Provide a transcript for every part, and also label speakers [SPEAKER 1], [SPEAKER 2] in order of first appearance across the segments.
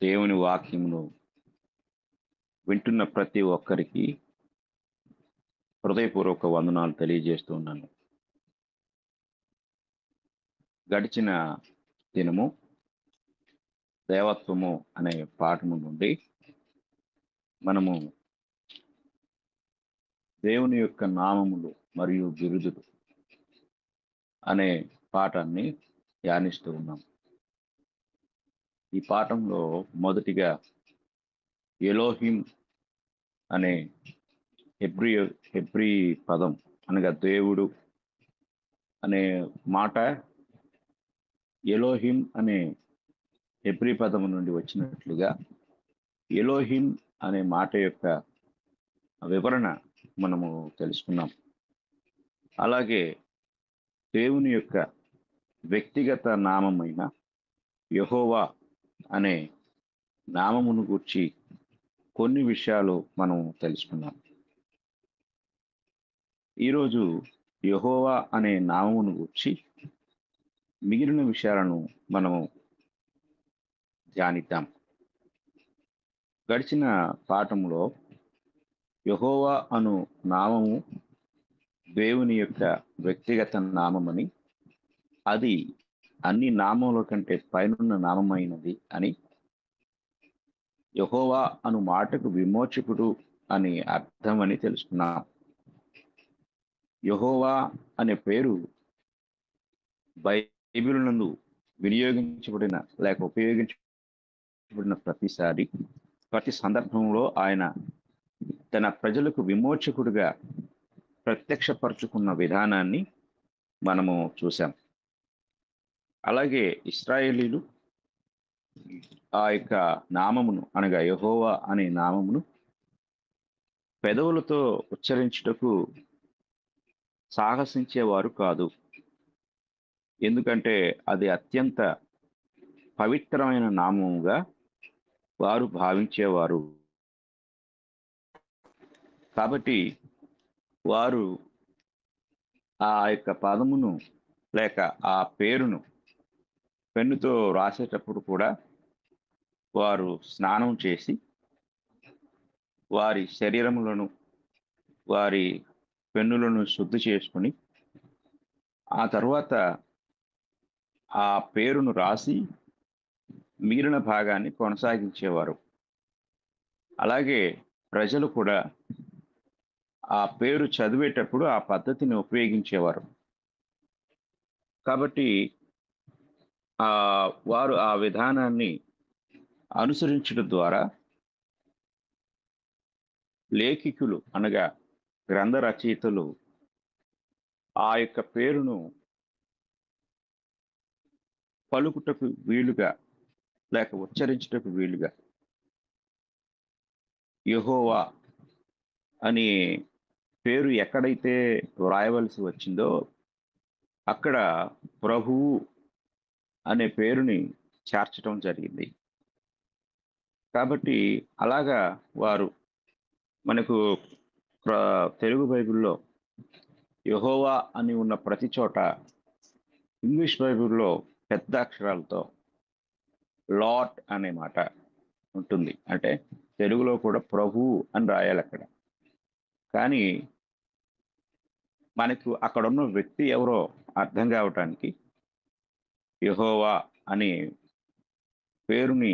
[SPEAKER 1] దేవుని వాక్యమును వింటున్న ప్రతి ఒక్కరికి హృదయపూర్వక వందనాలు తెలియజేస్తూ ఉన్నాను. గడిచిన దినము దేవత్వము అనే పాఠము నుండి మనము దేవుని యొక్క నామములు మరియు బిరుదులు అనే పాఠాన్ని ధ్యానిస్తూ ఉన్నాం. ఈ పాఠంలో మొదటిగా ఎలోహిం అనే హెబ్రీ పదం అనగా దేవుడు అనే మాట ఎలోహిం అనే హెబ్రీ పదము నుండి వచ్చినట్లుగా ఎలోహిం అనే మాట యొక్క వివరణ మనము తెలుసుకున్నాం. అలాగే దేవుని యొక్క వ్యక్తిగత నామమైన యెహోవా అనే నామమును గూర్చి కొన్ని విషయాలు మనం తెలుసుకున్నాం. ఈరోజు యెహోవా అనే నామమును గూర్చి మిగిలిన విషయాలను మనము ధ్యానిద్దాం. గడిచిన పాఠంలో యెహోవా అను నామము దేవుని యొక్క వ్యక్తిగత నామమని, అది అన్ని నామముల కంటే పైనున్న నామమైనది అని, యెహోవా అను మాటకు విమోచకుడు అని అర్థం అని తెలుసుకున్నాం. యెహోవా అనే పేరు బైబిల్ నందు వినియోగించబడిన లేక ఉపయోగించబడిన ప్రతి సందర్భంలో ఆయన తన ప్రజలకు విమోచకుడిగా ప్రత్యక్షపరుచుకున్న విధానాన్ని మనము చూసాం. అలాగే ఇశ్రాయేలీలు ఆ యొక్క నామమును అనగా యెహోవా అనే నామమును పెదవులతో ఉచ్చరించుటకు సాహసించేవారు కాదు. ఎందుకంటే అది అత్యంత పవిత్రమైన నామముగా వారు భావించేవారు. కాబట్టి వారు ఆ యొక్క పదమును లేక ఆ పేరును పెన్నుతో రాసేటప్పుడు కూడా వారు స్నానం చేసి వారి శరీరములను వారి పెన్నులను శుద్ధి చేసుకుని ఆ తర్వాత ఆ పేరును రాసి మిగిలిన భాగాన్ని కొనసాగించేవారు. అలాగే ప్రజలు కూడా ఆ పేరు చదివేటప్పుడు ఆ పద్ధతిని ఉపయోగించేవారు. కాబట్టి వారు ఆ విధానాన్ని అనుసరించడం ద్వారా లేఖికులు అనగా గ్రంథ రచయితలు ఆ యొక్క పేరును పలుకుటకు వీలుగా లేక ఉచ్చరించుటకు వీలుగా యెహోవా అనే పేరు ఎక్కడైతే వ్రాయవలసి వచ్చిందో అక్కడ ప్రభువు అనే పేరుని చేర్చడం జరిగింది. కాబట్టి అలాగా వారు మనకు తెలుగు బైబిల్లో యెహోవా అని ఉన్న ప్రతి చోట ఇంగ్లీష్ బైబిల్లో పెద్ద అక్షరాలతో లార్డ్ అనే మాట ఉంటుంది. అంటే తెలుగులో కూడా ప్రభువు అని రాయాలి అక్కడ. కానీ మనకు అక్కడ ఉన్న వ్యక్తి ఎవరో అర్థం కావటానికి యెహోవా అనే పేరుని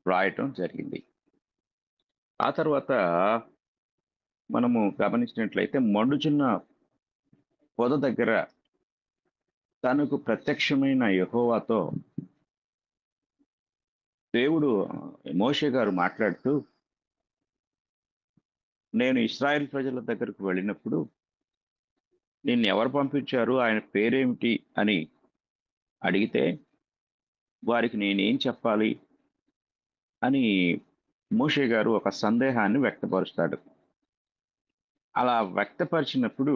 [SPEAKER 1] రాయటం జరిగింది. ఆ తర్వాత మనము గమనించినట్లయితే మండుచున్న పొద దగ్గర తనకు ప్రత్యక్షమైన యెహోవాతో దేవుడు మోషే గారు మాట్లాడుతూ, నేను ఇశ్రాయేల్ ప్రజల దగ్గరకు వెళ్ళినప్పుడు నిన్ను ఎవరు పంపించారు, ఆయన పేరేమిటి అని అడిగితే వారికి నేనేం చెప్పాలి అని మోషే గారు ఒక సందేహాన్ని వ్యక్తపరుస్తాడు. అలా వ్యక్తపరిచినప్పుడు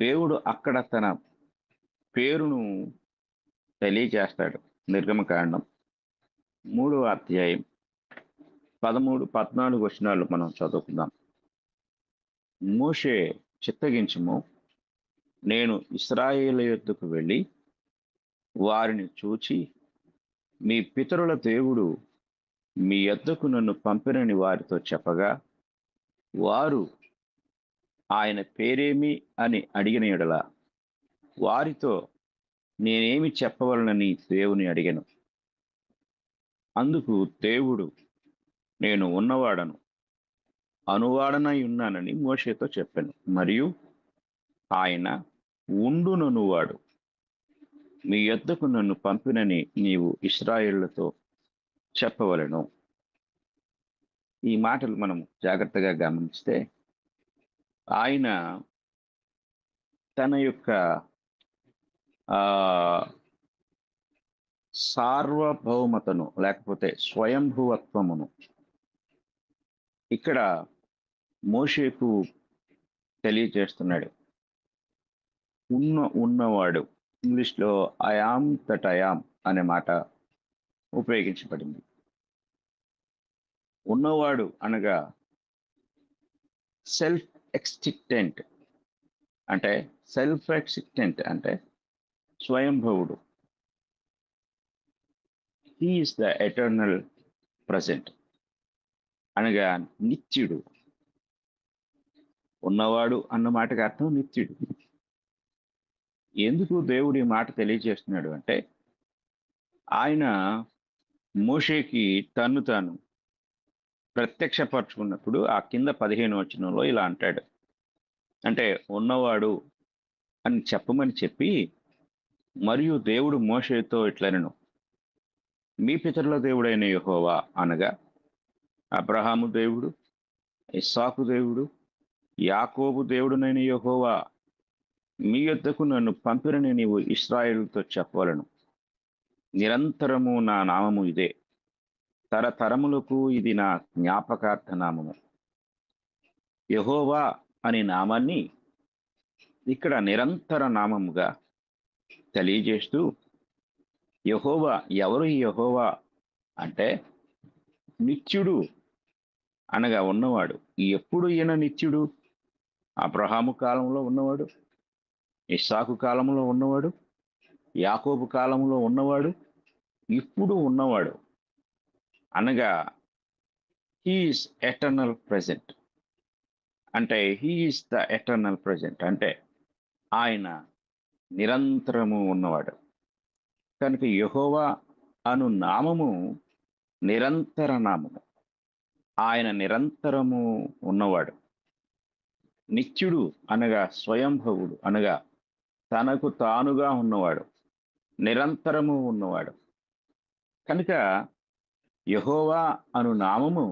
[SPEAKER 1] దేవుడు అక్కడ తన పేరును తెలియజేస్తాడు. నిర్గమకాండం 3వ అధ్యాయం 13, 14 వచనాలు మనం చదువుకుందాం. మోషే చిత్తగించుము, నేను ఇశ్రాయేలు యొద్దకు వెళ్ళి వారిని చూచి మీ పితరుల దేవుడు మీ యొద్దకు నన్ను పంపినని వారితో చెప్పగా, వారు ఆయన పేరేమి అని అడిగిన యెడల వారితో నేనేమి చెప్పవలనని దేవుని అడిగాను. అందుకు దేవుడు, నేను ఉన్నవాడను, అనువాడనై ఉన్నానని మోషేతో చెప్పాను. మరియు ఆయన ఉండుననువాడు మీ యొద్దకు నన్ను పంపినని నీవు ఇశ్రాయేలుతో చెప్పవలెను. ఈ మాటలు మనం జాగ్రత్తగా గమనిస్తే ఆయన తన యొక్క ఆ సార్వభౌమతను లేకపోతే స్వయంభువత్వమును ఇక్కడ మోషేకు తెలియజేస్తున్నాడు. ఉన్నవాడు, ఇంగ్లీష్లో I am that I am అనే మాట ఉపయోగించబడింది. ఉన్నవాడు అనగా సెల్ఫ్ ఎక్సిస్టెంట్ అంటే స్వయంభవుడు. He is the eternal present అనగా నిత్యుడు. ఉన్నవాడు అన్న మాటకి అర్థం నిత్యుడు. ఎందుకు దేవుడు ఈ మాట తెలియజేస్తున్నాడు అంటే, ఆయన మోషేకి తన్ను తాను ప్రత్యక్షపరచుకున్నప్పుడు ఆ కింద 15 వచనంలో ఇలా అంటాడు. అంటే ఉన్నవాడు అని చెప్పమని చెప్పి, మరియు దేవుడు మోషేతో ఇట్లనెను, మీ పితరుల దేవుడైన యెహోవా అనగా అబ్రహాము దేవుడు, ఇస్సాకు దేవుడు, యాకోబు దేవుడునైన యెహోవా మీ యొద్దకు నన్ను పంపినని నీవు ఇశ్రాయేలుతో చెప్పవలను. నిరంతరము నా నామము ఇదే, తరతరములకు ఇది నా జ్ఞాపకార్థ నామము. యెహోవా అనే నామాన్ని ఇక్కడ నిరంతర నామముగా తెలియజేస్తూ, యెహోవా ఎవరు? ఈ యెహోవా అంటే నిత్యుడు అనగా ఉన్నవాడు. ఎప్పుడు ఈయన నిత్యుడు? అబ్రహాము కాలంలో ఉన్నవాడు, ఇస్సాకు కాలంలో ఉన్నవాడు, యాకోబు కాలంలో ఉన్నవాడు, ఇప్పుడు ఉన్నవాడు అనగా హీఈస్ ఎటర్నల్ ప్రెజెంట్. అంటే హీఈస్ ద ఎటర్నల్ ప్రెజెంట్ అంటే ఆయన నిరంతరము ఉన్నవాడు. కనుక యెహోవా అను నామము నిరంతర నామము. ఆయన నిరంతరము ఉన్నవాడు. నిత్యుడు అనగా స్వయంభవుడు అనగా తనకు తానుగా ఉన్నవాడు, నిరంతరము ఉన్నవాడు. కనుక యెహోవా అను నామము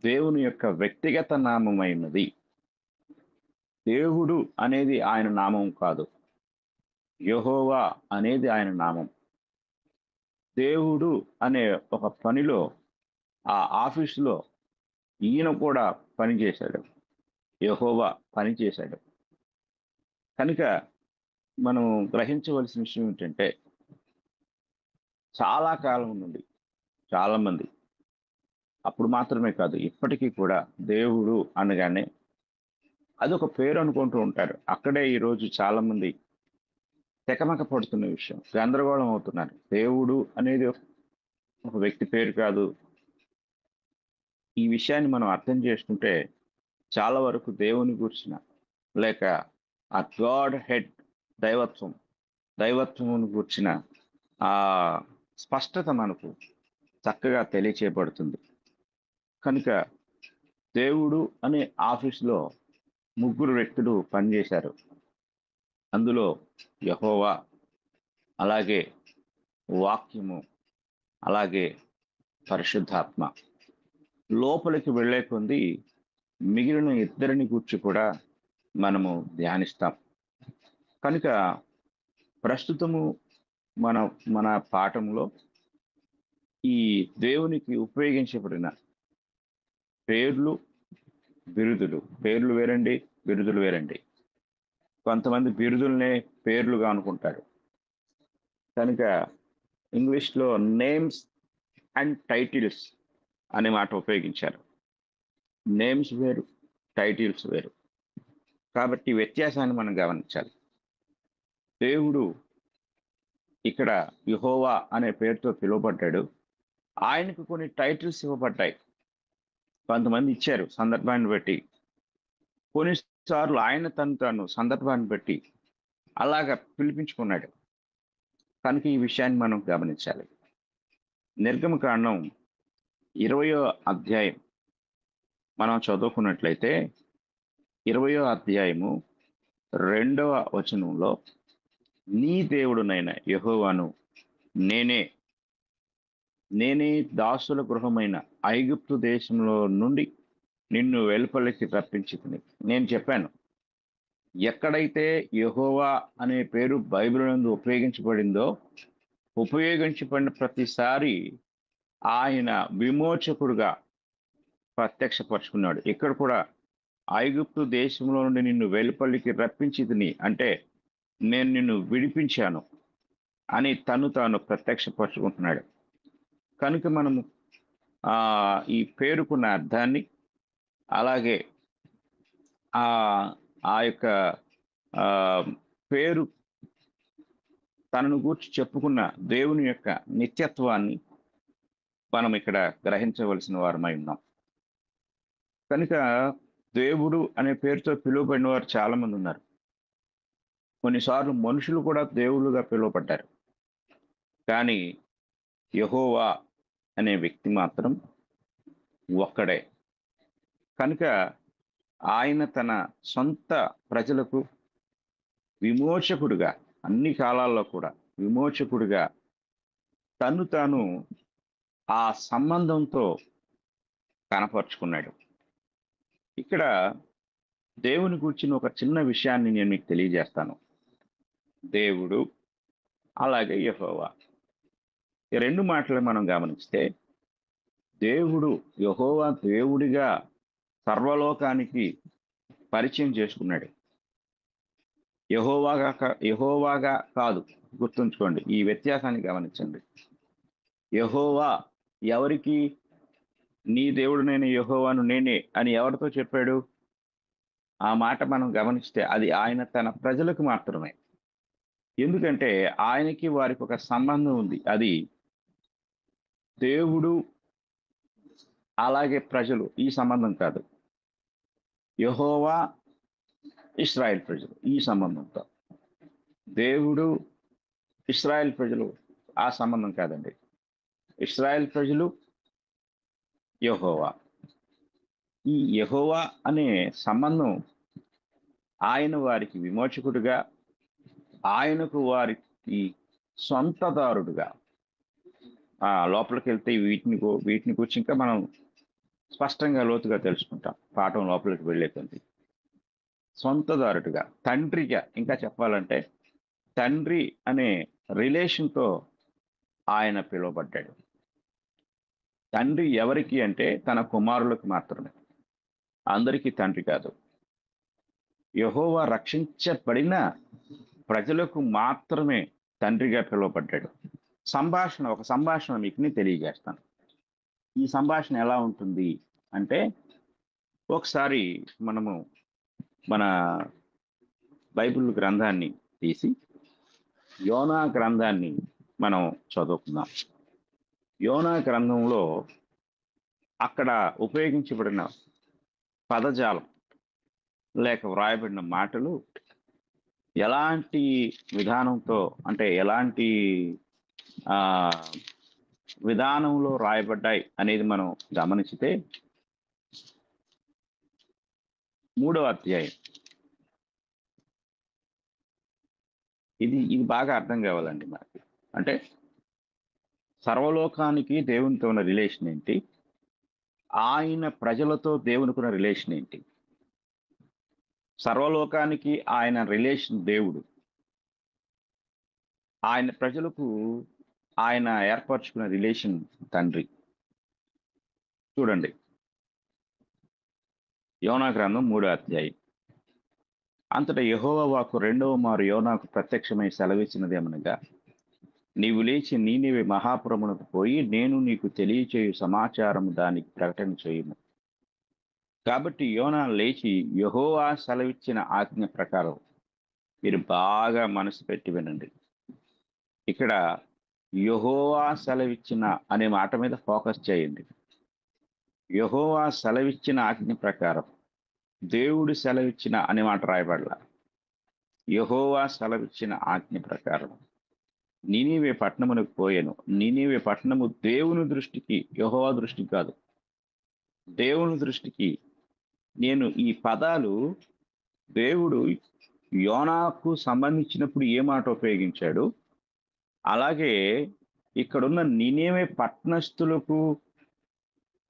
[SPEAKER 1] దేవుని యొక్క వ్యక్తిగత నామమైనది. దేవుడు అనేది ఆయన నామం కాదు, యెహోవా అనేది ఆయన నామం. దేవుడు అనే ఒక పనిలో, ఆ ఆఫీసులో ఈయన కూడా పనిచేశాడు, యెహోవా పనిచేశాడు. కనుక మనం గ్రహించవలసిన విషయం ఏంటంటే, చాలా కాలం నుండి చాలామంది, అప్పుడు మాత్రమే కాదు ఇప్పటికీ కూడా దేవుడు అనగానే అదొక పేరు అనుకుంటూ ఉంటారు. అక్కడే ఈరోజు చాలామంది తెకమక పడుతున్న విషయం, గందరగోళం అవుతున్నారు. దేవుడు అనేది ఒక వ్యక్తి పేరు కాదు. ఈ విషయాన్ని మనం అర్థం చేసుకుంటే చాలా వరకు దేవుని గురించిన లేక ఆ గాడ్ హెడ్ దైవత్వమును గురించిన ఆ స్పష్టత మనకు చక్కగా తెలియచేయబడుతుంది. కనుక దేవుడు అనే ఆఫీసులో 3 వ్యక్తులు పనిచేశారు. అందులో యెహోవా, అలాగే వాక్యము, అలాగే పరిశుద్ధాత్మ. లోపలికి వెళ్ళే కొద్దీ మిగిలిన 2 గూర్చి కూడా మనము ధ్యానిస్తాం. కనుక ప్రస్తుతము మన మన పాఠంలో ఈ దేవునికి ఉపయోగించబడిన పేర్లు, బిరుదులు. పేర్లు వేరండి, బిరుదులు వేరండి. కొంతమంది బిరుదుల్నే పేర్లుగా అనుకుంటారు. కనుక ఇంగ్లీష్లో నేమ్స్ అండ్ టైటిల్స్ అనే మాట ఉపయోగించారు. నేమ్స్ వేరు, టైటిల్స్ వేరు. కాబట్టి వ్యత్యాసాన్ని మనం గమనించాలి. దేవుడు ఇక్కడ యెహోవా అనే పేరుతో పిలువబడ్డాడు. ఆయనకు కొన్ని టైటిల్స్ ఇవ్వబడ్డాయి. కొంతమంది ఇచ్చారు సందర్భాన్ని బట్టి. కొన్నిసార్లు ఆయన తను తాను సందర్భాన్ని బట్టి అలాగా పిలిపించుకున్నాడు. కనుక ఈ విషయాన్ని మనం గమనించాలి. నిర్గమకాండం 20వ అధ్యాయం మనం చదువుకున్నట్లయితే 20వ అధ్యాయము 2వ వచనంలో నీ దేవుడునైన యెహోవాను నేనే నేనే దాసుల గృహమైన ఐగుప్తు దేశంలో నుండి నిన్ను వెలుపలికి రప్పించుకుని. నేను చెప్పాను, ఎక్కడైతే యెహోవా అనే పేరు బైబిల్ నందు ఉపయోగించబడిన ప్రతిసారి ఆయన విమోచకుడుగా ప్రత్యక్షపరుచుకున్నాడు. ఇక్కడ కూడా ఐగుప్తు దేశంలో నుండి నిన్ను వెలుపలికి రప్పించితిని అంటే నేను నిన్ను విడిపించాను అని తను తాను ప్రత్యక్షపరుచుకుంటున్నాడు. కనుక మనము ఈ పేరుకున్న అర్థాన్ని, అలాగే ఆ ఆ యొక్క ఆ, పేరు తనను గూర్చి చెప్పుకున్న దేవుని యొక్క నిత్యత్వాన్ని మనం ఇక్కడ గ్రహించవలసిన వారమై ఉన్నాం. కనుక దేవుడు అనే పేరుతో పిలువబడిన వారు చాలా మంది ఉన్నారు. కొన్నిసార్లు మనుషులు కూడా దేవుళ్ళుగా పిలువబడ్డారు. కానీ యెహోవా అనే వ్యక్తి మాత్రం ఒక్కడే. కనుక ఆయన తన సొంత ప్రజలకు విమోచకుడుగా, అన్ని కాలాల్లో కూడా విమోచకుడుగా తను తాను ఆ సంబంధంతో కనపరుచుకున్నాడు. ఇక్కడ దేవుని గురించిన ఒక చిన్న విషయాన్ని నేను మీకు తెలియజేస్తాను. దేవుడు, అలాగే యెహోవా, ఈ రెండు మాటలు మనం గమనిస్తే దేవుడు, యెహోవా దేవుడిగా సర్వలోకానికి పరిచయం చేసుకున్నాడు. యెహోవాగా కాదు. గుర్తుంచుకోండి, ఈ వ్యత్యాసాన్ని గమనించండి. యెహోవా ఎవరికి? నీ దేవుడు నేను యెహోవాను నేనే అని ఎవరితో చెప్పాడు? ఆ మాట మనం గమనిస్తే అది ఆయన తన ప్రజలకు మాత్రమే. ఎందుకంటే ఆయనకి వారికి ఒక సంబంధం ఉంది. అది దేవుడు అలాగే ప్రజలు, ఈ సంబంధం కాదు. యెహోవా ఇశ్రాయేల్ ప్రజలు, ఈ సంబంధంతో. దేవుడు ఇశ్రాయేల్ ప్రజలు, ఆ సంబంధం కాదండి. ఇశ్రాయేల్ ప్రజలు, యెహోవా. ఈ యెహోవా అనే సంబంధం ఆయన వారికి విమోచకుడుగా, ఆయనకు వారికి సొంతదారుడుగా. లోపలికి వెళ్తే వీటిని గురించి ఇంకా మనం స్పష్టంగా లోతుగా తెలుసుకుంటాం పాఠం లోపలికి వెళ్ళే కొద్ది. సొంతదారుడుగా, తండ్రిగా, ఇంకా చెప్పాలంటే తండ్రి అనే రిలేషన్తో ఆయన పిలువబడ్డాడు. తండ్రి ఎవరికి అంటే తన కుమారులకు మాత్రమే, అందరికీ తండ్రి కాదు. యెహోవా రక్షించబడిన ప్రజలకు మాత్రమే తండ్రిగా పిలువబడ్డాడు. ఒక సంభాషణ మీకు నేను తెలియజేస్తాను. ఈ సంభాషణ ఎలా ఉంటుంది అంటే, ఒకసారి మనము మన బైబిల్ గ్రంథాన్ని తీసి యోనా గ్రంథాన్ని మనం చదువుకుందాం. యోనా గ్రంథంలో అక్కడ ఉపయోగించబడిన పదజాలం లేక వ్రాయబడిన మాటలు ఎలాంటి విధానంతో, అంటే ఎలాంటి ఆ విధానంలో రాయబడ్డాయి అనేది మనం గమనించితే 3వ అధ్యాయం, ఇది బాగా అర్థం కావాలండి మనకి. అంటే సర్వలోకానికి దేవునితో ఉన్న రిలేషన్ ఏంటి, ఆయన ప్రజలతో దేవునికి ఉన్న రిలేషన్ ఏంటి. సర్వలోకానికి ఆయన రిలేషన్ దేవుడు, ఆయన ప్రజలకు ఆయన ఏర్పరచుకున్న రిలేషన్ తండ్రి. చూడండి, యోనా గ్రంథం 3వ అధ్యాయం. అంతటా యెహోవా వాక్కు 2వ మారు యోనాకు ప్రత్యక్షమై సెలవిచ్చినదేమనగా, నీవు లేచి నీనెవె మహాపురమునకు పోయి నేను నీకు తెలియచేయు సమాచారము దానికి ప్రకటన చేయుము. కాబట్టి యోనా లేచి యెహోవా సెలవిచ్చిన ఆజ్ఞ ప్రకారం, మీరు బాగా మనసు పెట్టి వినండి, ఇక్కడ యెహోవా సెలవిచ్చిన అనే మాట మీద ఫోకస్ చేయండి. యెహోవా సెలవిచ్చిన ఆజ్ఞ ప్రకారం, దేవుడు సెలవిచ్చిన అనే మాట రాయబడలా. యెహోవా సెలవిచ్చిన ఆజ్ఞ ప్రకారం నీనీవే పట్టణమునకు పోయెను. నీనీవే పట్టణము దేవుని దృష్టికి, యెహోవా దృష్టికి కాదు, దేవుని దృష్టికి. నేను ఈ పదాలు దేవుడు యోనాకు సంబంధించినప్పుడు ఏ మాట ఉపయోగించాడు, అలాగే ఇక్కడున్న నినేవే పట్టణస్థులకు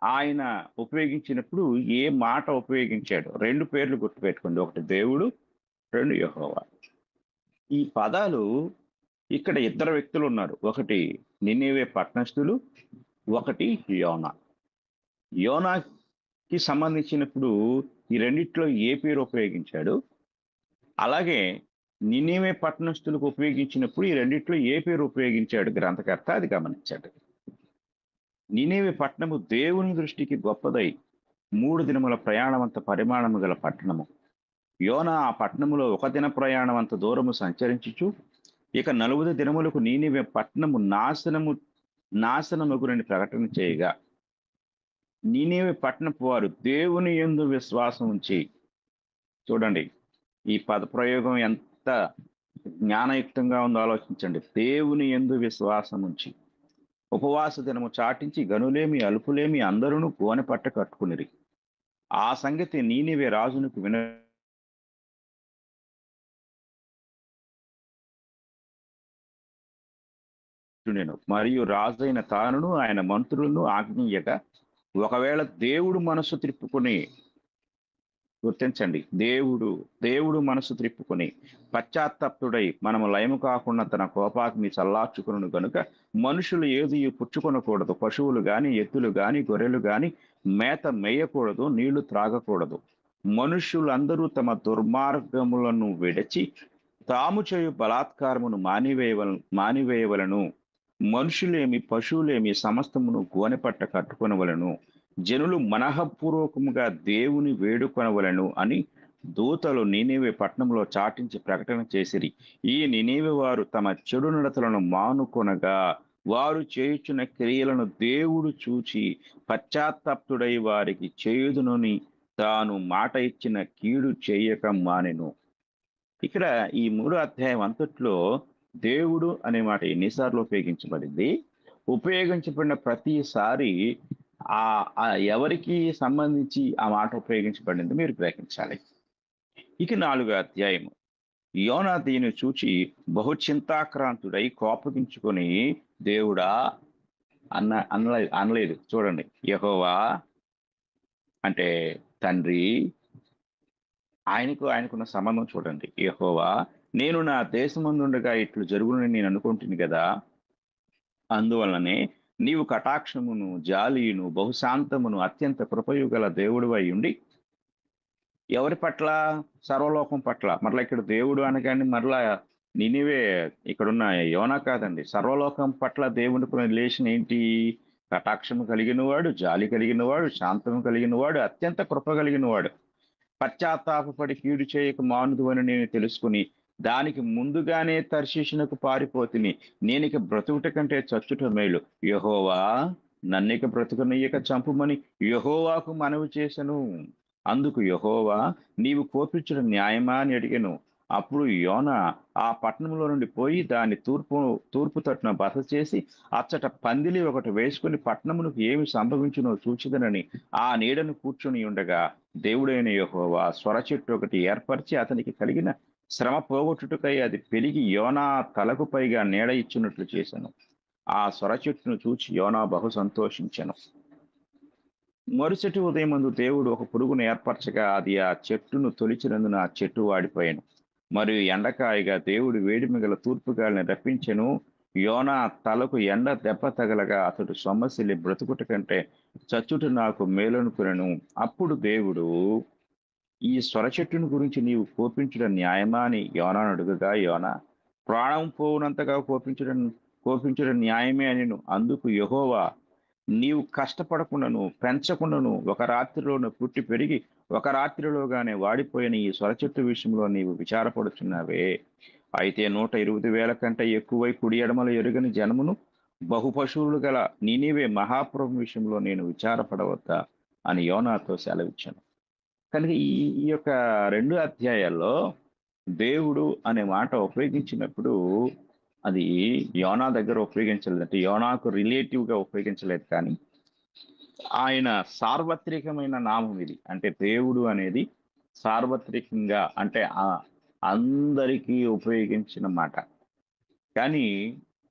[SPEAKER 1] ఆయన ఉపయోగించినప్పుడు ఏ మాట ఉపయోగించాడు. 2 పేర్లు గుర్తుపెట్టుకోండి. ఒకటి దేవుడు, 2 యెహోవా. ఈ పదాలు ఇక్కడ ఇద్దరు వ్యక్తులున్నారు. ఒకటి నినీవే పట్టణస్థులు, ఒకటి యోనా. యోనాకి సంబంధించినప్పుడు ఈ రెండిట్లో ఏ పేరు ఉపయోగించాడు, అలాగే నినీవే పట్టణస్థులకు ఉపయోగించినప్పుడు ఈ రెండిట్లో ఏ పేరు ఉపయోగించాడు గ్రంథకర్త, అది గమనించండి. నినీవే పట్టణము దేవుని దృష్టికి గొప్పదై 3 దినముల ప్రయాణమంత పరిమాణము గల పట్టణము. యోనా ఆ పట్టణములో 1 దిన ప్రయాణమంత దూరము సంచరించుచు, ఇక 40 దినములకు నీనివే పట్టణము నాశనమగునని ప్రకటన చేయగా, నీనివే పట్టణపు వారు దేవుని యందు విశ్వాసం ఉంచి, చూడండి ఈ పదప్రయోగం ఎంత జ్ఞానయుక్తంగా ఉందో ఆలోచించండి. దేవుని యందు విశ్వాసం ఉంచి ఉపవాస దినము చాటించి గనులేమి అలుపులేమి అందరూ గోనె పట్ట కట్టుకునిరి. ఆ సంగతి నీనివే రాజునకు వినచుండెను. మరియు రాజైన తానును ఆయన మంత్రులను ఆజ్ఞయ్యగా, ఒకవేళ దేవుడు మనస్సు త్రిప్పుకొని, గుర్తించండి, దేవుడు మనసు త్రిప్పుకొని పశ్చాత్తప్తుడై మనము లయము కాకుండా తన కోపాగ్ని చల్లార్చుకును గనుక మనుషులు ఏది పుచ్చుకొనకూడదు, పశువులు గాని ఎద్దులు గాని గొర్రెలు గాని మేత మేయకూడదు, నీళ్లు త్రాగకూడదు. మనుష్యులందరూ తమ దుర్మార్గములను విడిచి తాము చేయు బలాత్కారమును మానివేయవలను. మనుషులేమి పశువులేమి సమస్తమును గోనెపట్ట కట్టుకొనవలను. జనులు మనఃపూర్వకముగా దేవుని వేడుకొనవలను అని దూతలు నీనీవే పట్టణంలో చాటించి ప్రకటన చేసిరి. ఈ నీనీవే వారు తమ చెడు నడతలను మానుకొనగా, వారు చేయుచున్న క్రియలను దేవుడు చూచి పశ్చాత్తాప్తుడై వారికి చేయుదునని తాను మాట ఇచ్చిన కీడు చేయక మానెను. ఇక్కడ ఈ 3 అధ్యాయం అంతట్లో దేవుడు అనే మాట ఎన్నిసార్లు ఉపయోగించబడింది, ఉపయోగించబడిన ప్రతిసారి ఎవరికి సంబంధించి ఆ మాట ఉపయోగించబడింది మీరు గ్రహించాలి. ఇక 4 అధ్యాయము. యోనా దీన్ని చూచి బహుచింతాక్రాంతుడై కోపగించుకొని, దేవుడా అనలేదు. చూడండి, యెహోవా అంటే తండ్రి, ఆయనకున్న సంబంధం చూడండి. యెహోవా, నేను నా దేశమందుండగా ఇట్లు జరుగునని నేను అనుకుంటుంది కదా, అందువలనే నీవు కటాక్షమును జాలియును బహుశాంతమును అత్యంత కృపయు గల దేవుడివై ఉండి, ఎవరి పట్ల? సర్వలోకం పట్ల. మరలా ఇక్కడ దేవుడు అనగానే మరలా నినివే ఇక్కడున్న యోనా కాదండి, సర్వలోకం పట్ల దేవునికి రిలేషన్ ఏంటి? కటాక్షము కలిగిన వాడు, జాలి కలిగిన వాడు, శాంతము కలిగిన వాడు, అత్యంత కృప కలిగిన వాడు. పశ్చాత్తాపపడి కీడు చేయక మానుదు అని నేను తెలుసుకుని దానికి ముందుగానే తర్షీషునకు పారిపోతిని. నేనిక బ్రతుకుట కంటే చచ్చుట మేలు. యెహోవా, నన్నిక బ్రతుకనీయక చంపుమని యెహోవాకు మనవి చేసెను. అందుకు యెహోవా, నీవు కోపించడం న్యాయమా అని అడిగాను. అప్పుడు యోనా ఆ పట్టణంలో నుండి పోయి దాన్ని తూర్పు తట్టున బస చేసి అచ్చట పందిలి ఒకటి వేసుకుని పట్టణమునకు ఏమి సంభవించునో చూచిదనని ఆ నీడను కూర్చుని ఉండగా, దేవుడైన యెహోవా స్వర చెట్టు ఒకటి ఏర్పరిచి అతనికి కలిగిన శ్రమ పోగొట్టుటకై అది పెరిగి యోనా తలకు పైగా నీడ ఇచ్చినట్లు చేశాను. ఆ స్వర చెట్టును చూచి యోనా బహు సంతోషించెను. మరుసటి ఉదయమందు దేవుడు ఒక పురుగును ఏర్పరచగా అది ఆ చెట్టును తొలిచినందున ఆ చెట్టు వాడిపోయాను. మరియు ఎండకాయగా దేవుడు వేడిమి గల తూర్పు గాలిని రప్పించెను. యోనా తలకు ఎండ దెబ్బ తగలగా అతడు సొమ్మసిల్లి బ్రతుకుట కంటే చచ్చుట నాకు మేలనుకునెను. అప్పుడు దేవుడు, ఈ స్వర చెట్టును గురించి నీవు కోపించడం న్యాయమా అని యోనాను అడుగగా, యోనా, ప్రాణం పోవునంతగా కోపించడం న్యాయమే అనెను. అందుకు యెహోవా, నీవు కష్టపడకుండాను, పెంచకుండాను, ఒక రాత్రిలోనే పుట్టి పెరిగి, ఒక రాత్రిలోగానే వాడిపోయిన ఈ సొర చెట్టు విషయంలో నీవు విచారపడుచున్నావే. అయితే 120,000 కంటే ఎక్కువై కుడి ఎడమలు ఎరుగని జనమును, బహు పశువులు గల నీనీవే మహాపురం విషయంలో నేను విచారపడవద్దా అని యోనాతో సెలవిచ్చాను. కనుక ఈ ఈ యొక్క 2 అధ్యాయాల్లో దేవుడు అనే మాట ఉపయోగించినప్పుడు అది యోనా దగ్గర ఉపయోగించలేదు. అంటే యోనాకు రిలేటివ్‌గా ఉపయోగించలేదు కానీ, ఆయన సార్వత్రికమైన నామం ఇది. అంటే దేవుడు అనేది సార్వత్రికంగా అంటే అందరికీ ఉపయోగించిన మాట. కానీ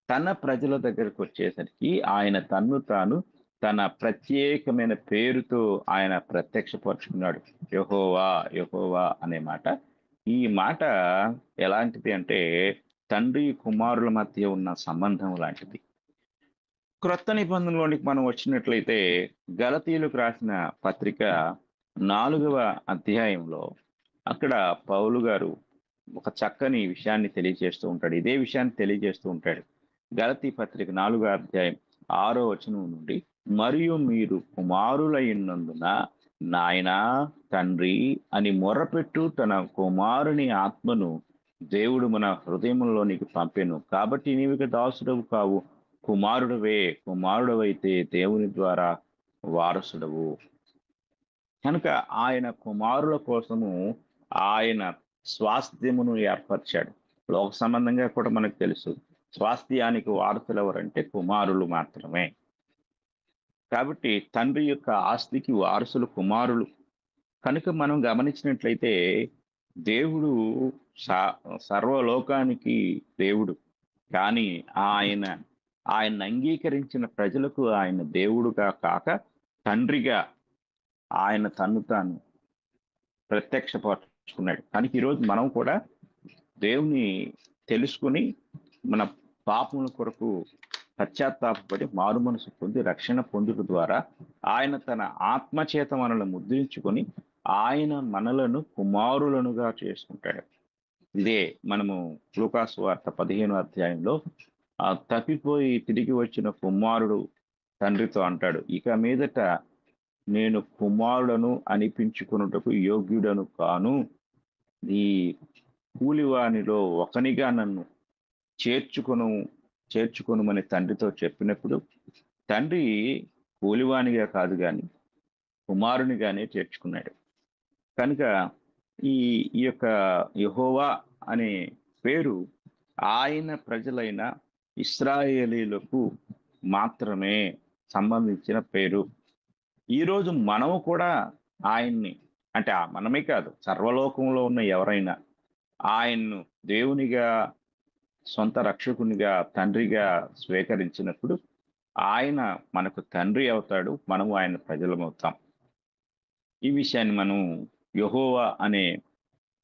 [SPEAKER 1] తన ప్రజల దగ్గరకొచ్చేసరికి ఆయన తన్ను తాను తన ప్రత్యేకమైన పేరుతో ఆయన ప్రత్యక్షపరుచుకున్నాడు. యెహోవా, యెహోవా అనే మాట. ఈ మాట ఎలాంటిది అంటే తండ్రి, కుమారుల మధ్య ఉన్న సంబంధం లాంటిది. క్రొత్త నిబంధనలోనికి మనం వచ్చినట్లయితే గలతీయులకు రాసిన పత్రిక 4వ అధ్యాయంలో అక్కడ పౌలు గారు ఒక చక్కని విషయాన్ని తెలియజేస్తూ ఉంటాడు. ఇదే విషయాన్ని తెలియజేస్తూ ఉంటాడు. గలతీ పత్రిక 4వ అధ్యాయం 6వ వచనం నుండి, మరియు మీరు కుమారులైనందున నాయనా, తండ్రి అని మొర్రపెట్టు తన కుమారుని ఆత్మను దేవుడు మన హృదయంలోనికి పంపెను. కాబట్టి నీవిక దాసుడవు కావు, కుమారుడవే. కుమారుడవైతే దేవుని ద్వారా వారసుడవు. కనుక ఆయన కుమారుల కోసము ఆయన స్వాస్థ్యమును ఏర్పరిచాడు. లోక సంబంధంగా కూడా మనకు తెలుసు. స్వాస్థ్యానికి వారసులు ఎవరంటే కుమారులు మాత్రమే. కాబట్టి తండ్రి యొక్క ఆస్తికి వారసులు కుమారులు. కనుక మనం గమనించినట్లయితే దేవుడు సర్వలోకానికి దేవుడు. కానీ ఆయన ఆయన్ని అంగీకరించిన ప్రజలకు ఆయన దేవుడుగా కాక తండ్రిగా ఆయన తన్ను తాను ప్రత్యక్షపరుచుకున్నాడు. కానీ ఈరోజు మనం కూడా దేవుని తెలుసుకుని మన పాపముల కొరకు పశ్చాత్తాపపడి మారు మనసు పొంది రక్షణ పొందుట ద్వారా ఆయన తన ఆత్మచేత మనల్ని ముద్రించుకొని ఆయన మనలను కుమారులనుగా చేసుకుంటాడు. ఇదే మనము లూకాసు వార్త 15వ అధ్యాయంలో తప్పిపోయి తిరిగి వచ్చిన కుమారుడు తండ్రితో అంటాడు, ఇక మీదట నేను కుమారుడను అనిపించుకున్నటకు యోగ్యుడను కాను. ఈ కూలివానిలో ఒకనిగా నన్ను చేర్చుకొనుమని తండ్రితో చెప్పినప్పుడు తండ్రి కూలివానిగా కాదు గాని కుమారునిగానే చేర్చుకున్నాడు. కనుక ఈ ఈ యొక్క యెహోవా అనే పేరు ఆయన ప్రజలైన ఇశ్రాయేలీయులకు మాత్రమే సంబంధించిన పేరు. ఈరోజు మనము కూడా ఆయన్ని అంటే మనమే కాదు, సర్వలోకంలో ఉన్న ఎవరైనా ఆయన్ను దేవునిగా, సొంత రక్షకునిగా, తండ్రిగా స్వీకరించినప్పుడు ఆయన మనకు తండ్రి అవుతాడు. మనము ఆయన ప్రజలమవుతాం. ఈ విషయాన్ని మనం యెహోవా అనే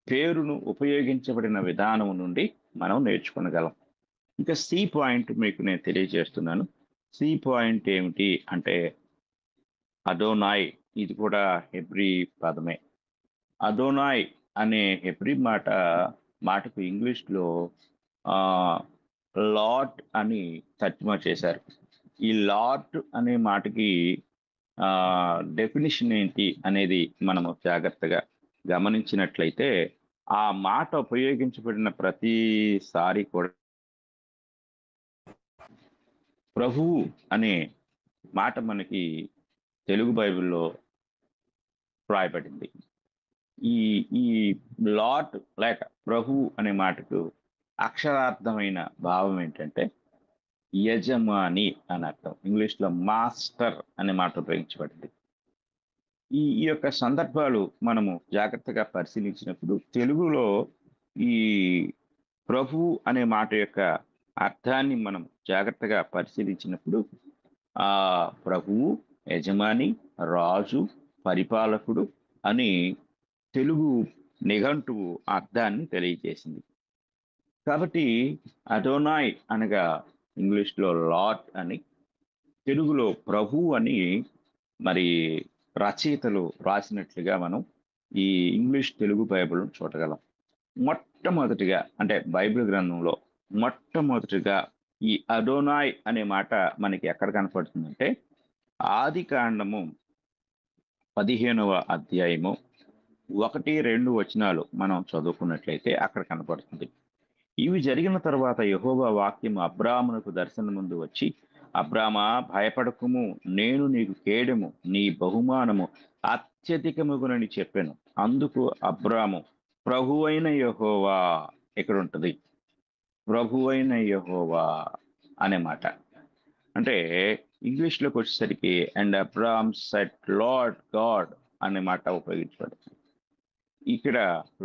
[SPEAKER 1] పేరును ఉపయోగించబడిన విధానం నుండి మనం నేర్చుకొనగలం. ఇంకా సి పాయింట్ మీకు నేను తెలియజేస్తున్నాను. సి పాయింట్ ఏమిటి అంటే అదోనాయ్. ఇది కూడా హెబ్రీ పదమే. అదోనాయ్ అనే హెబ్రీ మాటకు ఇంగ్లీష్‌లో లార్డ్ అని తర్జుమా చేశారు. ఈ లార్డ్ అనే మాటకి డెఫినిషన్ ఏంటి అనేది మనము జాగ్రత్తగా గమనించినట్లయితే ఆ మాట ఉపయోగించబడిన ప్రతిసారి కూడా ప్రభువు అనే మాట మనకి తెలుగు బైబిల్‌లో వ్రాయబడింది. ఈ ఈ లార్డ్ లేక ప్రభువు అనే మాటకు అక్షరార్థమైన భావం ఏంటంటే యజమాని అని అర్థం. ఇంగ్లీష్‌లో మాస్టర్ అనే మాట ఉపయోగించబడింది. ఈ ఈ యొక్క సందర్భాలు మనము జాగ్రత్తగా పరిశీలించినప్పుడు తెలుగులో ఈ ప్రభువు అనే మాట యొక్క అర్థాన్ని మనం జాగ్రత్తగా పరిశీలించినప్పుడు ప్రభువు, యజమాని, రాజు, పరిపాలకుడు అని తెలుగు నిఘంటువు అర్థాన్ని తెలియజేసింది. కాబట్టి అదోనాయ్ అనగా ఇంగ్లీష్‌లో లార్డ్ అని, తెలుగులో ప్రభువు అని మరి రచయితలు రాసినట్లుగా మనం ఈ ఇంగ్లీష్ తెలుగు బైబిల్‌ను చూడగలం. మొట్టమొదటిగా అంటే బైబిల్ గ్రంథంలో మొట్టమొదటిగా ఈ అదోనాయ్ అనే మాట మనకి ఎక్కడ కనపడుతుందంటే ఆది కాండము 15వ అధ్యాయము 1-2 వచనాలు మనం చదువుకున్నట్లయితే అక్కడ కనపడుతుంది. ఇవి జరిగిన తర్వాత యెహోవా వాక్యము అబ్రామునకు దర్శనముందు వచ్చి, అబ్రామా భయపడకుము, నేను నీకు కేడెము, నీ బహుమానము అత్యధికముగునని చెప్పాను. అందుకు అబ్రాము ప్రభువైన యెహోవా, ఇక్కడ ఉంటుంది ప్రభువైన యెహోవా అనే మాట. అంటే ఇంగ్లీష్లోకి వచ్చేసరికి and Abram set lord God అనే మాట ఉపయోగించబడుతుంది. ఇక్కడ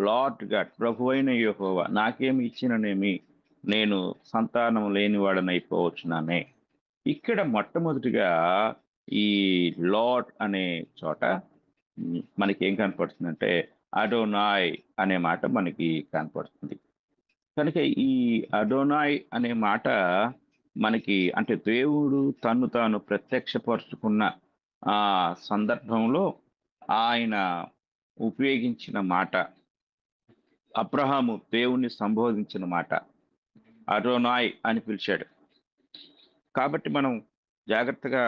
[SPEAKER 1] లార్డ్ గాడ్ ప్రభువైన యెహోవా నాకేమి ఇచ్చిననేమి, నేను సంతానం లేనివాడనైపోవచ్చునానే. ఇక్కడ మొట్టమొదటిగా ఈ లార్డ్ అనే చోట మనకి ఏం కనపడుతుందంటే అడోనాయ్ అనే మాట మనకి కనపడుతుంది. కనుక ఈ అడోనాయ్ అనే మాట మనకి అంటే దేవుడు తను తాను ప్రత్యక్షపరుచుకున్న ఆ సందర్భంలో ఆయన ఉపయోగించిన మాట, అబ్రహాము దేవుణ్ణి సంబోధించిన మాట అడోనాయ్ అని పిలిచాడు. కాబట్టి మనం జాగ్రత్తగా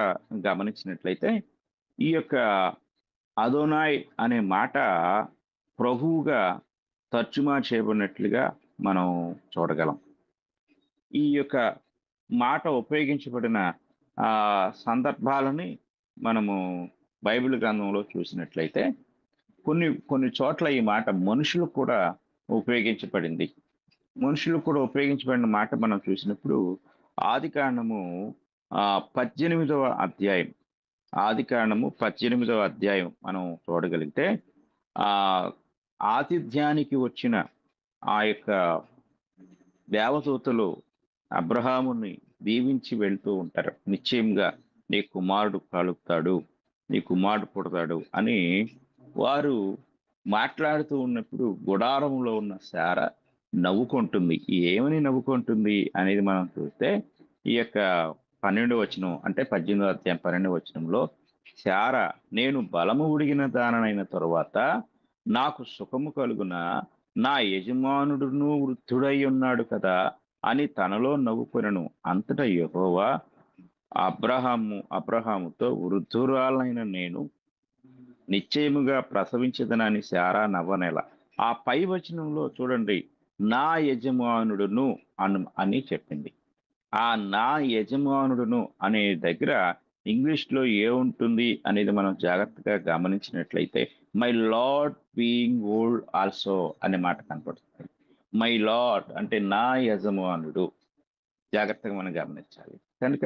[SPEAKER 1] గమనించినట్లయితే ఈ యొక్క అదోనాయ్ అనే మాట ప్రభువుగా తర్జుమా చేయబడినట్లుగా మనం చూడగలం. ఈ యొక్క మాట ఉపయోగించబడిన సందర్భాలని మనము బైబిల్ గ్రంథంలో చూసినట్లయితే కొన్ని కొన్ని చోట్ల ఈ మాట మనుషులకు కూడా ఉపయోగించబడింది. మనుషులకు కూడా ఉపయోగించబడిన మాట మనం చూసినప్పుడు ఆది కాండము 18వ అధ్యాయం, ఆది కాండము 18వ అధ్యాయం మనం చూడగలిగితే ఆతిథ్యానికి వచ్చిన ఆ యొక్క దేవదూతలు అబ్రహాముని దీవించి వెళ్తూ ఉంటారు. నిశ్చయంగా నీ కుమారుడు కలుగుతాడు, నీ కుమారుడు పుడతాడు అని వారు మాట్లాడుతూ ఉన్నప్పుడు గుడారంలో ఉన్న శారా నవ్వుకుంటుంది. ఏమని నవ్వుకుంటుంది అనేది మనం చూస్తే ఈ యొక్క 12వ వచనం అంటే 18వ అధ్యాయం 12వ వచనంలో శారా నేను బలము ఉడిగిన దానైన తరువాత నాకు సుఖము కలుగున, నా యజమానుడును వృద్ధుడై ఉన్నాడు కదా అని తనలో నవ్వుకొనెను. అంతటా యెహోవా అబ్రహాముతో వృద్ధురాలైన నేను నిశ్చయముగా ప్రసవించదనని శారా నవ్వనేల. ఆ పై వచనంలో చూడండి, నా యజమానుడును అని చెప్పింది. ఆ నా యజమానుడును అనే దగ్గర ఇంగ్లీష్లో ఏముంటుంది అనేది మనం జాగ్రత్తగా గమనించినట్లయితే my lord being old also అనే మాట కనపడుతుంది. మై లార్డ్ అంటే నా యజమానుడు. జాగ్రత్తగా మనం గమనించాలి. కనుక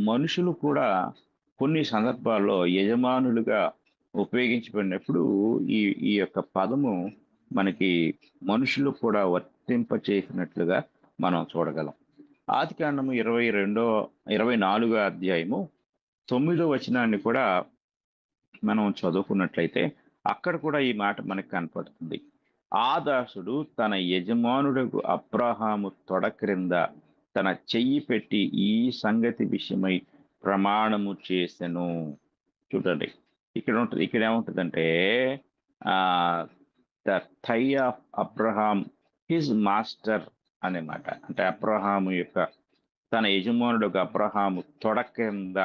[SPEAKER 1] మనుషులు కూడా కొన్ని సందర్భాల్లో యజమానులుగా ఉపయోగించబడినప్పుడు ఈ ఈ యొక్క పదము మనకి మనుషులు కూడా వర్తింపచేసినట్లుగా మనం చూడగలం. ఆది కాండము 24వ అధ్యాయము 9వ వచనాన్ని కూడా మనం చదువుకున్నట్లయితే అక్కడ కూడా ఈ మాట మనకు కనపడుతుంది. ఆ దాసుడు తన యజమానుడకు అబ్రహాము తొడ క్రింద తన చెయ్యి పెట్టి ఈ సంగతి విషయమై ప్రమాణము చేసెను. చూడండి ఇక్కడ ఏముంటుందంటే the thigh of Abraham his master అనే మాట. అంటే అబ్రహాము యొక్క తన యజమానుడు అబ్రహాము తొడ కింద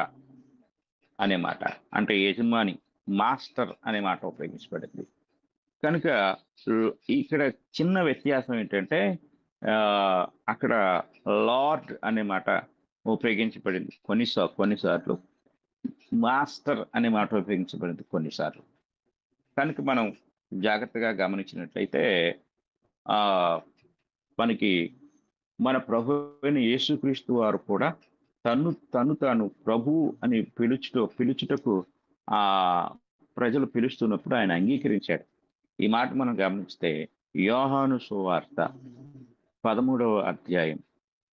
[SPEAKER 1] అనే మాట. అంటే యజమాని మాస్టర్ అనే మాట ఉపయోగించబడింది. కనుక ఇక్కడ చిన్న వ్యత్యాసం ఏంటంటే అక్కడ లార్డ్ అనే మాట ఉపయోగించబడింది కొన్నిసార్లు, మాస్టర్ అనే మాట ఉపయోగించబడింది కొన్నిసార్లు. కనుక మనం జాగ్రత్తగా గమనించినట్లయితే మనకి మన ప్రభు అయిన యేసుక్రీస్తు వారు కూడా తాను ప్రభు అని పిలుచుటకు ప్రజలు పిలుస్తున్నప్పుడు ఆయన అంగీకరించాడు. ఈ మాట మనం గమనిస్తే యోహాను సువార్త 13వ అధ్యాయం,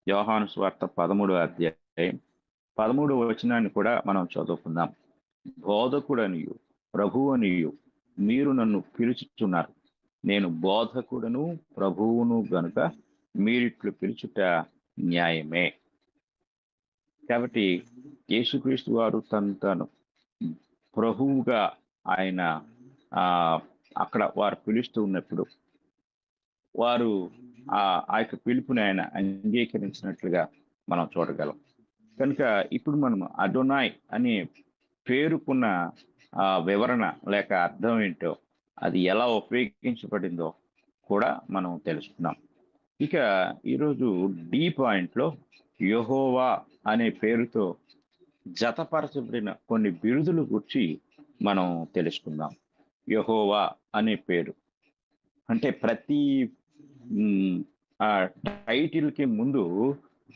[SPEAKER 1] యోహాను సువార్త 13వ అధ్యాయం 13వ వచనాన్ని కూడా మనం చదువుకుందాం. బోధకుడనియు ప్రభువనియు మీరు నన్ను పిలుచుచున్నారు, నేను బోధకుడను ప్రభువును గనుక మీరిట్లు పిలుచుట న్యాయమే. కాబట్టి యేసుక్రీస్తు వారు తాను ప్రభువుగా ఆయన అక్కడ వారు పిలుస్తూ ఉన్నప్పుడు వారు ఆ యొక్క పిలుపుని ఆయన అంగీకరించినట్లుగా మనం చూడగలం. కనుక ఇప్పుడు మనం అడోనాయ్ అనే పేరుకున్న వివరణ లేక అర్థం ఏంటో, అది ఎలా ఉపయోగించబడిందో కూడా మనం తెలుసుకున్నాం. ఇక ఈరోజు డి పాయింట్లో యెహోవా అనే పేరుతో జతపరచబడిన కొన్ని బిరుదుల గురించి మనం తెలుసుకుందాం. యెహోవా అనే పేరు అంటే ప్రతి మ్, ఆ టైటిల్ కి ముందు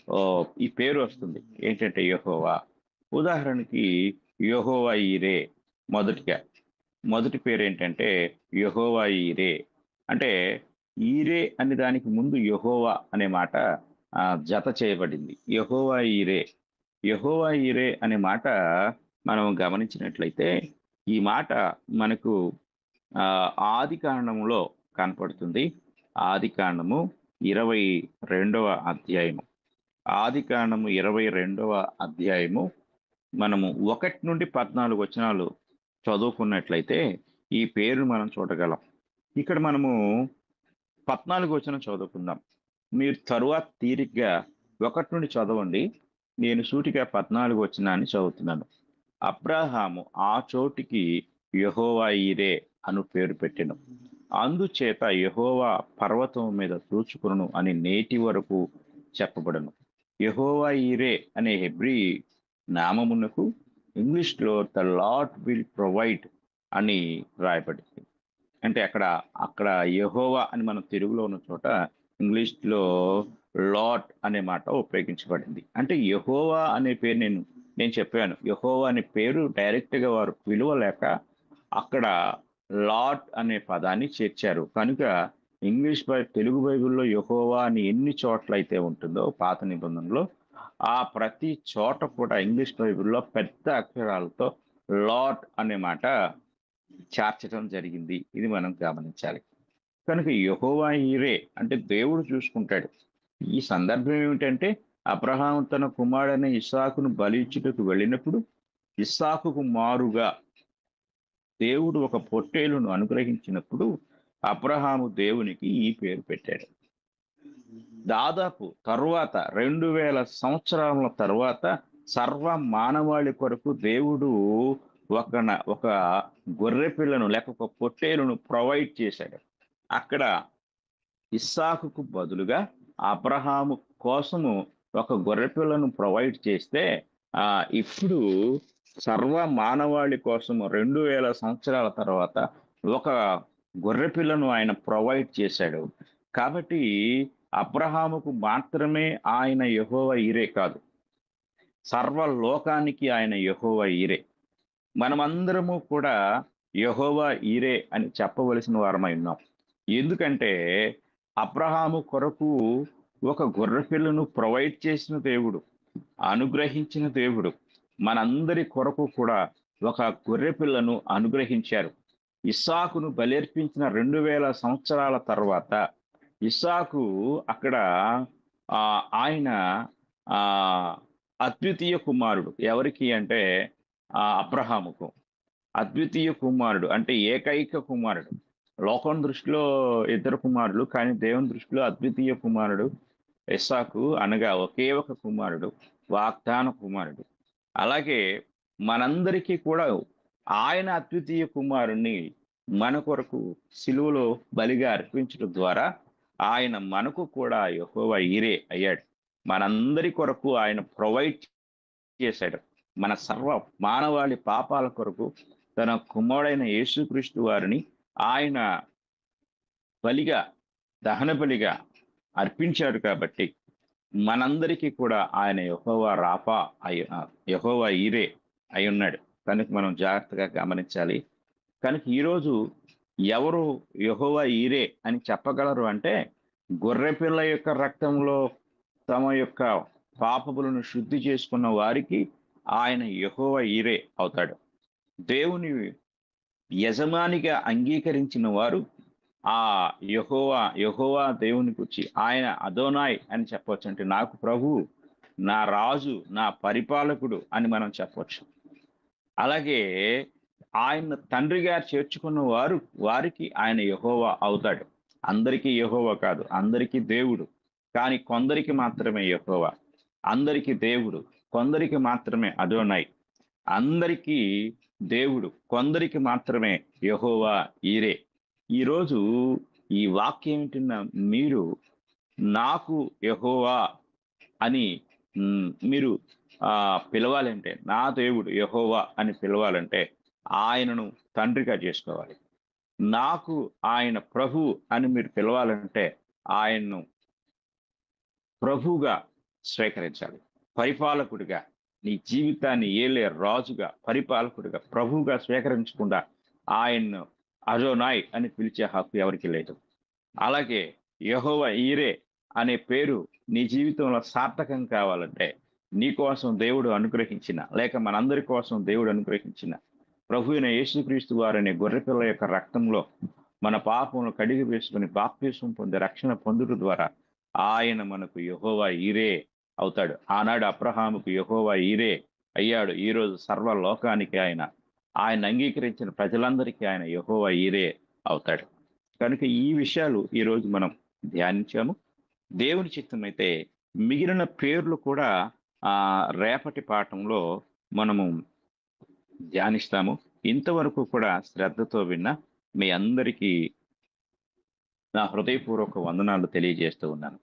[SPEAKER 1] ఆ, ఈ పేరు వస్తుంది. ఏంటంటే యెహోవా. ఉదాహరణకి యెహోవా ఈరే మొదటిగా. మొదటి పేరు ఏంటంటే యెహోవా ఈరే. అంటే ఈరే అనే దానికి ముందు యెహోవా అనే మాట జత చేయబడింది. యెహోవా ఈరే. యెహోవా ఈరే అనే మాట మనం గమనించినట్లయితే ఈ మాట మనకు ఆ, ఆది కాండములో కనపడుతుంది. ఆది కాండము 22వ అధ్యాయము. ఆది కాండము 22వ అధ్యాయము మనము 1 నుండి 14 వచనాలు చదువుకున్నట్లయితే ఈ పేరు మనం చూడగలం. ఇక్కడ మనము 14 వచనం చదువుకుందాం. మీరు తరువాత తీరిగ్గా 1 నుండి చదవండి. నేను సూటిగా 14 వచనాన్ని చదువుతున్నాను. అబ్రాహాము ఆ చోటికి యెహోవా ఈరే అను పేరు పెట్టెను. అందుచేత యెహోవా పర్వతం మీద చూచుకొనును అని నేటి వరకు చెప్పబడను. యెహోవా ఈరే అనే హెబ్రీ నామమునకు ఇంగ్లీష్లో ద లార్డ్ విల్ ప్రొవైడ్ అని రాయబడింది. అంటే అక్కడ అక్కడ యెహోవా అని మనం తెలుగులో ఉన్న చోట ఇంగ్లీష్లో లార్డ్ అనే మాట ఉపయోగించబడింది. అంటే యెహోవా అనే పేరు నేను చెప్పాను. యెహోవా అనే పేరు డైరెక్ట్ గా వారు పిలువలేక అక్కడ లార్డ్ అనే పదాన్ని చేర్చారు. కనుక తెలుగు బైబిల్లో యెహోవా అని ఎన్ని చోట్ల అయితే ఉంటుందో పాత నిబంధనలో, ఆ ప్రతి చోట కూడా ఇంగ్లీష్ బైబిల్లో పెద్ద అక్షరాలతో లార్డ్ అనే మాట చేర్చడం జరిగింది. ఇది మనం గమనించాలి. కనుక యెహోవా ఈరే అంటే దేవుడు చూసుకుంటాడు. ఈ సందర్భం ఏమిటంటే అబ్రహాం తన కుమారుడైన ఇస్సాకును బలి ఇచ్చుటకు వెళ్ళినప్పుడు ఇస్సాకుకు మారుగా దేవుడు ఒక పొట్టేలును అనుగ్రహించినప్పుడు అబ్రహాము దేవునికి ఈ పేరు పెట్టాడు. దాదాపు తరువాత 2000 సంవత్సరాల తర్వాత సర్వ మానవాళి కొరకు దేవుడు ఒక గొర్రె పిల్లను లేక ఒక పొట్టేలును ప్రొవైడ్ చేశాడు. అక్కడ ఇస్సాకుకు బదులుగా అబ్రహాము కోసము ఒక గొర్రె పిల్లను ప్రొవైడ్ చేస్తే ఇప్పుడు సర్వ మానవాళి కోసము 2000 సంవత్సరాల తర్వాత ఒక గొర్రె పిల్లను ఆయన ప్రొవైడ్ చేశాడు. కాబట్టి అబ్రహాముకు మాత్రమే ఆయన యెహోవా ఈరే కాదు, సర్వ లోకానికి ఆయన యెహోవా ఈరే. మనమందరము కూడా యెహోవా ఈరే అని చెప్పవలసిన వారమై ఉన్నాం. ఎందుకంటే అబ్రహాము కొరకు ఒక గొర్రె పిల్లను ప్రొవైడ్ చేసిన దేవుడు, అనుగ్రహించిన దేవుడు మనందరి కొరకు కూడా ఒక గొర్రె పిల్లను అనుగ్రహించారు. ఇస్సాకును బలర్పించిన 2000 సంవత్సరాల తర్వాత ఇస్సాకు అక్కడ ఆయన ఆ అద్వితీయ కుమారుడు. ఎవరికి అంటే అబ్రహాముకు అద్వితీయ కుమారుడు అంటే ఏకైక కుమారుడు. లోకం దృష్టిలో ఇద్దరు కుమారులు, కానీ దేవుని దృష్టిలో అద్వితీయ కుమారుడు ఇస్సాకు, అనగా ఒకే ఒక కుమారుడు, వాగ్దాన కుమారుడు. అలాగే మనందరికీ కూడా ఆయన అద్వితీయ కుమారుణ్ణి మన కొరకు సిలువలో బలిగా అర్పించడం ద్వారా ఆయన మనకు కూడా యెహోవా ఈరే అయ్యాడు. మనందరి కొరకు ఆయన ప్రొవైడ్ చేశాడు. మన సర్వ మానవాళి పాపాల కొరకు తన కుమారుడైన యేసుక్రీస్తు వారిని ఆయన బలిగా, దహన బలిగా అర్పించాడు. కాబట్టి మనందరికీ కూడా ఆయన యెహోవా రాఫా యెహోవా ఈరే అయి ఉన్నాడు. కనుక మనం జాగ్రత్తగా గమనించాలి. కనుక ఈరోజు ఎవరు యెహోవా ఈరే అని చెప్పగలరు అంటే గొర్రె పిల్ల యొక్క రక్తంలో తమ యొక్క పాపములను శుద్ధి చేసుకున్న వారికి ఆయన యెహోవా ఈరే అవుతాడు. దేవుని యజమానిగా అంగీకరించిన వారు ఆ యెహోవా దేవుని గురించి ఆయన అదోనాయ్ అని చెప్పవచ్చు. అంటే నాకు ప్రభువు, నా రాజు, నా పరిపాలకుడు అని మనం చెప్పవచ్చు. అలాగే ఆయన తండ్రిగా చేర్చుకున్న వారికి ఆయన యెహోవా అవుతాడు. అందరికీ యెహోవా కాదు, అందరికీ దేవుడు, కానీ కొందరికి మాత్రమే యెహోవా. అందరికీ దేవుడు, కొందరికి మాత్రమే అదోనై. అందరికీ దేవుడు, కొందరికి మాత్రమే యెహోవా ఈరే. ఈరోజు ఈ వాక్యం వింటున్న మీరు నాకు యెహోవా అని మీరు పిలవాలంటే, నా దేవుడు యెహోవా అని పిలవాలంటే ఆయనను తండ్రిగా చేసుకోవాలి. నాకు ఆయన ప్రభువు అని మీరు పిలవాలంటే ఆయన్ను ప్రభువుగా స్వీకరించాలి. పరిపాలకుడిగా, నీ జీవితాన్ని ఏలే రాజుగా, పరిపాలకుడిగా, ప్రభువుగా స్వీకరించకుండా ఆయన్ను అదోనాయ్ అని పిలిచే హక్కు ఎవరికీ లేదు. అలాగే యెహోవా ఈరే అనే పేరు నీ జీవితంలో సార్థకం కావాలంటే, నీ కోసం దేవుడు అనుగ్రహించిన, లేక మనందరి కోసం దేవుడు అనుగ్రహించిన ప్రభువైన యేసుక్రీస్తు వారనే గొర్రెపిల్ల యొక్క రక్తంలో మన పాపములను కడిగి వేసుకుని బాప్తిసం పొంది రక్షణ పొందుట ద్వారా ఆయన మనకు యెహోవా ఈరే అవుతాడు. ఆనాడు అబ్రహాముకు యెహోవా ఈరే అయ్యాడు. ఈరోజు సర్వ లోకానికి ఆయన అంగీకరించిన ప్రజలందరికీ ఆయన యెహోవా ఈరే అవుతాడు. కనుక ఈ విషయాలు ఈరోజు మనం ధ్యానించాము. దేవుని చిత్తమైతే మిగిలిన పేర్లు కూడా రేపటి పాఠంలో మనము ధ్యానిస్తాము. ఇంతవరకు కూడా శ్రద్ధతో విన్న మీ అందరికీ నా హృదయపూర్వక వందనాలు తెలియజేస్తూ ఉన్నాను.